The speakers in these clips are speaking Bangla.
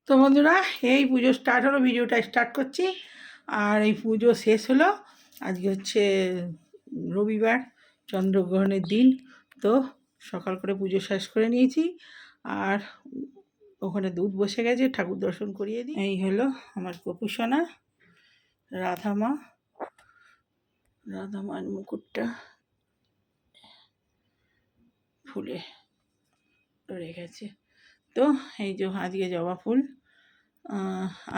তো বন্ধুরা, এই পুজো স্টার্ট হলো, ভিডিওটা স্টার্ট করছি। আর এই পুজো শেষ হলো। আজকে হচ্ছে রবিবার, চন্দ্রগ্রহণের দিন। তো সকাল করে পুজো শেষ করে নিয়েছি। আর ওখানে দুধ বসে গেছে, ঠাকুর দর্শন করিয়ে দিই। এই হলো আমার গোপুসোনা রাধামা। রাধামার মুকুটটা ফুলে রেখেছে। তো এই যে আজকে জবা ফুল,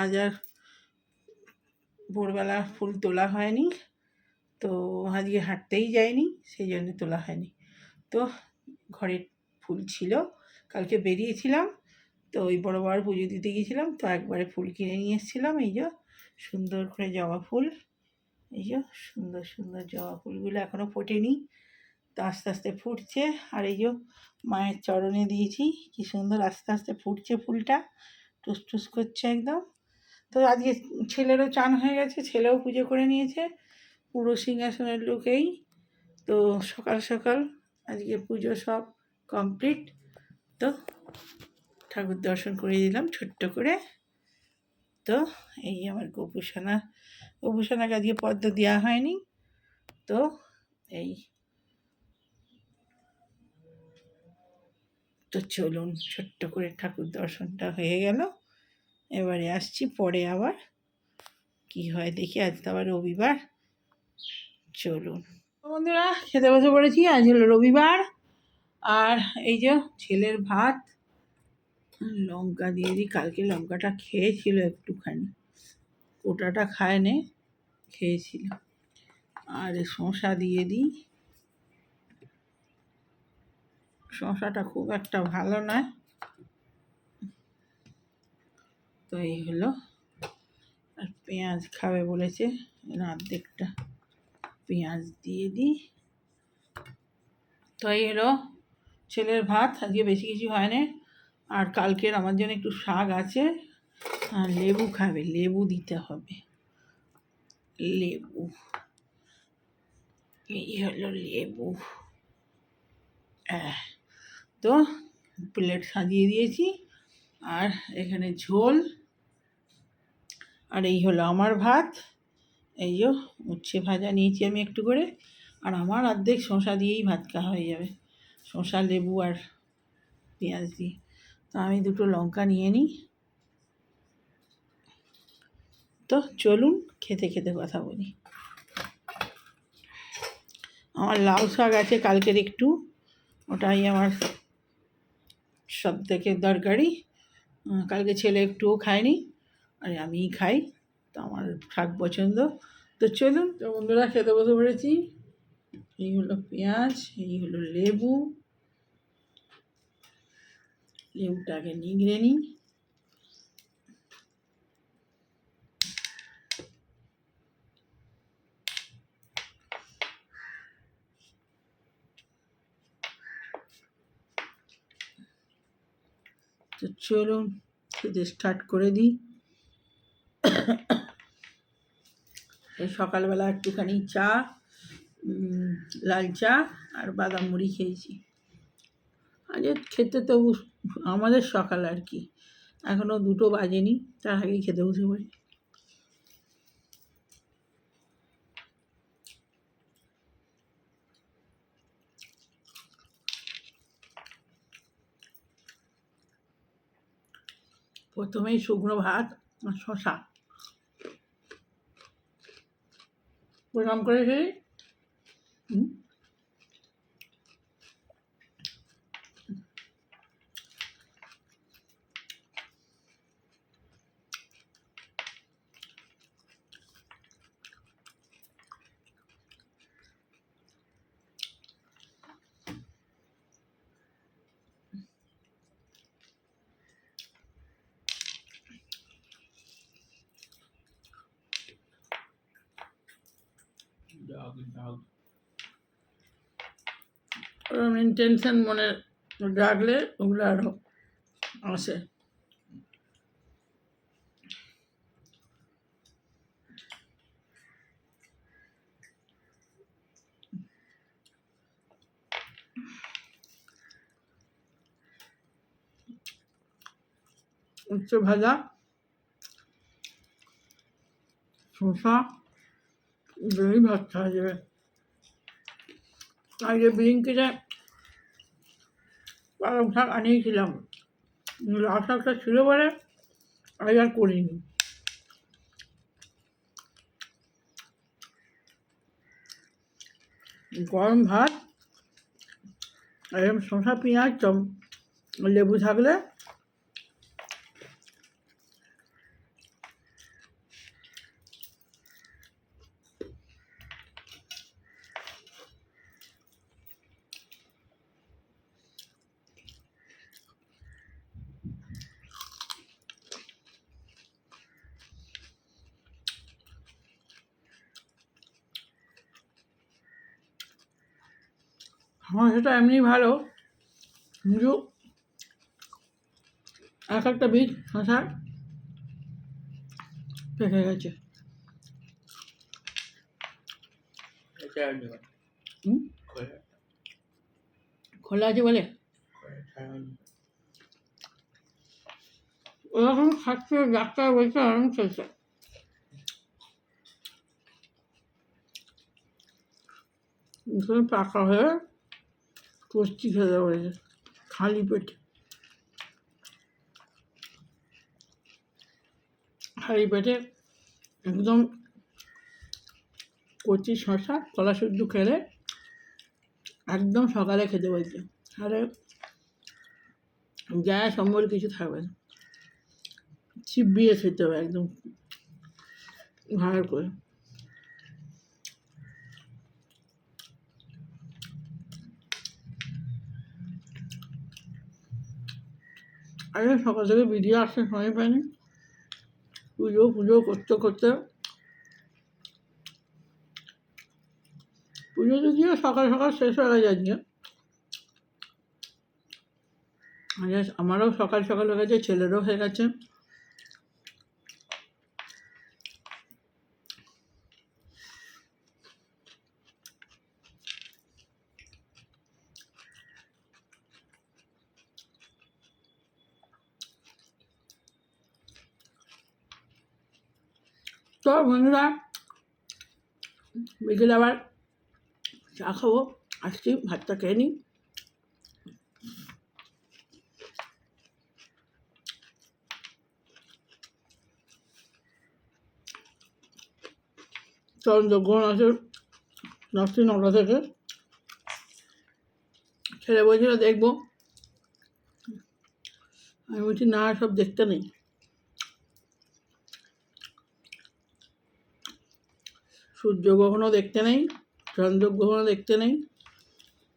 আজ আর ভোরবেলা ফুল তোলা হয়নি, তো আজকে হাঁটতেই যায়নি, সেই জন্য তোলা হয়নি। তো ঘরের ফুল ছিল, কালকে বেরিয়েছিলাম, তো ওই বড় বড় পুজো দিতে গিয়েছিলাম, তো একবারে ফুল কিনে নিয়ে এসেছিলাম। এই যে সুন্দর করে জবা ফুল, এই যে সুন্দর সুন্দর জবা ফুলগুলো এখনও ফোটেনি, তো আস্তে আস্তে ফুটছে। আর এই যে মায়ের চরণে দিয়েছি, কি সুন্দর আস্তে আস্তে ফুটছে ফুলটা, টুস টুস করছে একদম। তো আজকে ছেলেরও চান হয়ে গেছে, ছেলেও পুজো করে নিয়েছে পুরো সিংহাসনের লোকেই। তো সকাল সকাল আজকে পুজো সব কমপ্লিট। তো ঠাকুর দর্শন করে দিলাম ছোট্ট করে। তো এই আমার গোপুসোনাকে আজকে পদ্ম দেওয়া হয়নি। তো এই তো চলুন, ছোট্ট করে ঠাকুর দর্শনটা হয়ে গেল। এবারে আসছি পরে আবার কি হয় দেখি, আজ তো আবার রবিবার। চলুন বন্ধুরা, খেতে বসে পড়েছি। আজ হলো রবিবার। আর এই যে ছেলের ভাত, লঙ্কা দিয়ে দিই। কালকে লঙ্কাটা খেয়েছিল একটুখানি, গোটাটা খায় নে, খেয়েছিল। আর শসা দিয়ে দিই, শসাটা খুব একটা ভালো নয়। তো এই হলো, আর পেঁয়াজ খাবে বলেছে, অর্ধেকটা পেঁয়াজ দিয়ে দিই। তো এই হলো ছেলের ভাত, আজকে বেশি কিছু হয় না। আর কালকের আমার জন্য একটু শাক আছে, আর লেবু খাবে, লেবু দিতে হবে, লেবু। এই হলো লেবু। তো প্লেট সাজিয়ে দিয়েছি, আর এখানে ঝোল। আর এই হলো আমার ভাত। এই যে উচ্ছে ভাজা নিয়েছি আমি একটু করে, আর আমার অর্ধেক শসা দিয়েই ভাত খাওয়া হয়ে যাবে, শসা লেবু আর পেঁয়াজ দিয়ে। তো আমি দুটো লঙ্কা নিয়ে নিই। তো চলুন খেতে খেতে কথা বলি। আমার লাউ শাক আছে কালকের একটু, ওটাই আমার সব থেকে দরকারি। কালকে ছেলে একটুও খায়নি, আর আমিই খাই, তো আমার শাক পছন্দ। তো চলুন, তো বন্ধুরা খেতে বসে পড়েছি। এই হলো পেঁয়াজ, এই হলো লেবু, লেবুটাকে নিংড়ে নিই। তো চলুন খেতে স্টার্ট করে দিই। এই সকালবেলা একটুখানি চা, লাল চা আর বাদাম মুড়ি খেয়েছি। আজ খেতে তো আমাদের সকাল আর কি, এখনও 2টো বাজেনি, তার আগেই খেতে বসে পড়ি। প্রথমেই শুকনো ভাত আর শশা প্রণাম করে খেয়ে ইন্টেনশন মনে রাখলে ওগুলো আরও আসে। উচ্ছে ভাজা, শসা, দই ভাত খাওয়া যাবে। আর যে বিরিঙ্কিতে পালং শাক আনিয়েছিলাম, লাল শাকটা ছিল বলে আজ আর করিনি। গরম ভাত এরকম শসা পেঁয়াজ লেবু থাকলে আমার সেটা এমনি ভালো, কিন্তু এক একটা বীজ শসার পেকে গেছে। খোলা আছে বলে ওরকম খাচ্ছে, ডাক্তার বলছে আরাম চলছে। পাকা হয়ে পুষ্টি খেতে বলেছে খালি পেটে। খালি পেটে একদম কচি শসা কলা শুদ্ধ খেলে একদম সকালে খেতে বলছে, আরে যা সম্বল কিছু থাকবে না, চিবিয়ে খেতে হবে একদম ভালো করে। আরে সকাল থেকে ভিডিও আসতে সময় পাইনি, পুজো করতে করতে পুজো যদিও সকাল সকাল শেষ হয়ে গেছে আজ, আমারও সকাল সকাল হয়ে গেছে, ছেলেরও হয়ে গেছে। তো বন্ধুরা বিকেলে আবার চা খাবো, আসছি ভাতটা খেয়ে নিই। চরণ যজ্ঞন আছে 9টা থেকে, ছেলে বলছিল দেখবো, আমি বলছি না সব দেখতে নেই। সূর্যগ্রহণও দেখতে নেই, চন্দ্রগ্রহণও দেখতে নেই,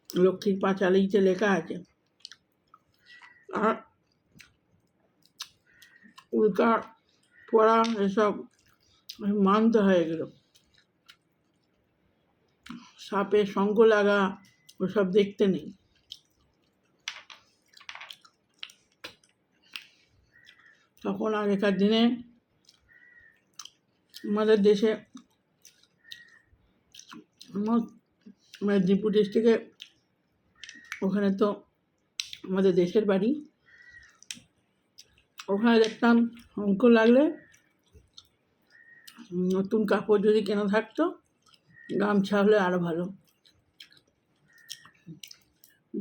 লক্ষ্মীর পাঁচালিতে লেখা আছে। আর উল্কা পড়া এসব মানতে হয়, এগুলো সাপের সঙ্গ লাগা ওসব দেখতে নেই। তখন আগেকার দিনে আমাদের দেশে মেদিনীপুর ডিস্ট্রিক্টে, ওখানে তো আমাদের দেশের বাড়ি, ওখানে দেখতাম অঙ্ক লাগলে নতুন কাপড় যদি কেনা থাকতো, গামছা হলে আরও ভালো।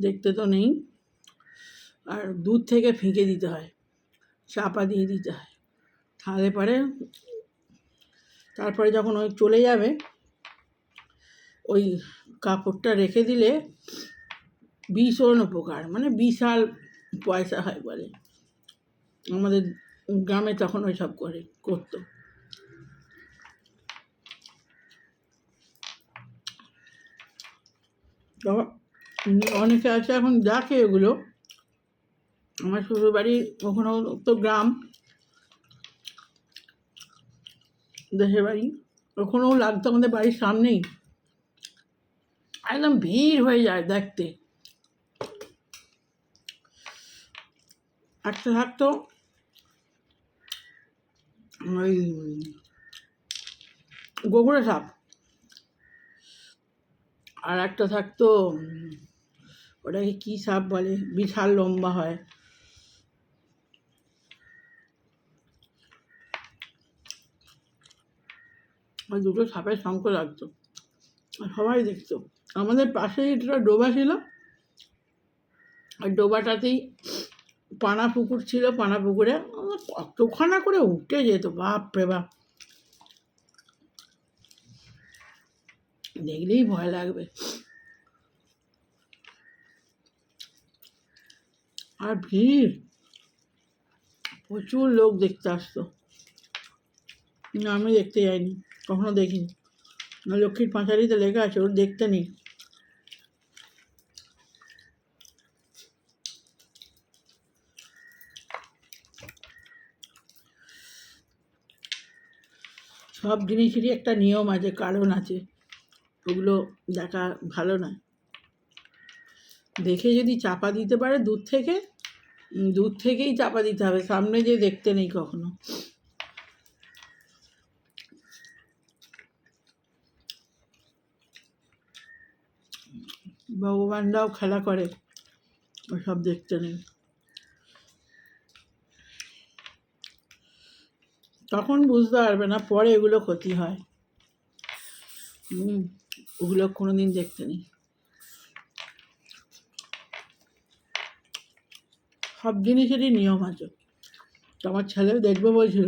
দেখতে তো নেই, আর দুধ থেকে ফেঁকে দিতে হয়, চাপা দিয়ে দিতে হয়, তাহলে পরে তারপরে যখন ওই চলে যাবে, ওই কাপড়টা রেখে দিলে ভীষণ উপকার, মানে বিশাল পয়সা হয় বলে। আমাদের গ্রামে তখন ওই সব করতো। তো অনেকে আছে এখন দেখে এগুলো। আমার শ্বশুরবাড়ি ওখানেও তো গ্রাম, দেশের বাড়ি ওখানেও লাগতো, আমাদের বাড়ির সামনেই, একদম ভিড় হয়ে যায় দেখতে। একটা থাকতো ওই গোবরে সাপ, আর একটা থাকতো ওটাকে কী সাপ বলে, বিশাল লম্বা হয়, ওই দুটো সাপের শঙ্খ লাগতো, আর সবাই দেখতো। আমাদের পাশেই একটা ডোবা ছিল, ওই ডোবাটাতেই পানা পুকুর ছিল, পানা পুকুরে কতখানা করে উঠে যেত, বাপ রে বাপ, দেখলেই ভয় লাগবে। আর ভিড়, প্রচুর লোক দেখতে আসতো। না, আমি দেখতে যাইনি, কখনো দেখিনি। লক্ষ্মীর পাঁচালিতে লেখা আছে, ওর দেখতে নেই। সব জিনিসেরই একটা নিয়ম আছে, কারণ আছে, ওগুলো দেখা ভালো নয়। দেখে যদি চাপা দিতে পারে দূর থেকে, দূর থেকেই চাপা দিতে হবে, সামনে যে দেখতে নেই কখনো। ভগবানরাও খেলা করে, ওসব দেখতে নেই। তখন বুঝতে পারবে না, পরে এগুলো ক্ষতি হয়। ওগুলো কোনোদিন দেখতে নেই। সব জিনিসেরই নিয়ম আছে। তো আমার ছেলেও দেখবে বলছিল,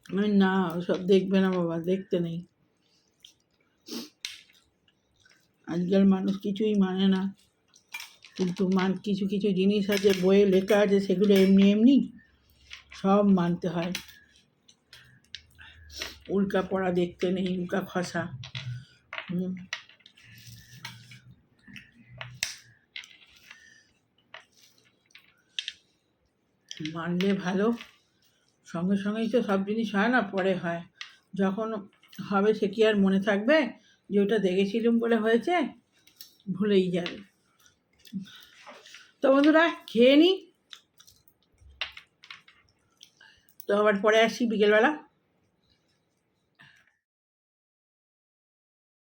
আমি না, ওসব দেখবে না বাবা, দেখতে নেই। আজকাল মানুষ কিছুই মানে না, কিন্তু কিছু কিছু জিনিস আছে, বইয়ে লেখা আছে, সেগুলো এমনি এমনি সব মানতে হয়। উল্কা পড়া দেখতে নেই, উল্কা খসা। মানলে ভালো, সঙ্গে সঙ্গেই তো সব জিনিস হয় না, পরে হয়। যখন হবে সে কি আর মনে থাকবে যে ওটা দেখেছিলাম বলে হয়েছে? ভুলেই যাবে। তো বন্ধুরা, খেয়ে নিই, তো আবার পরে আসছি বিকেলবেলা।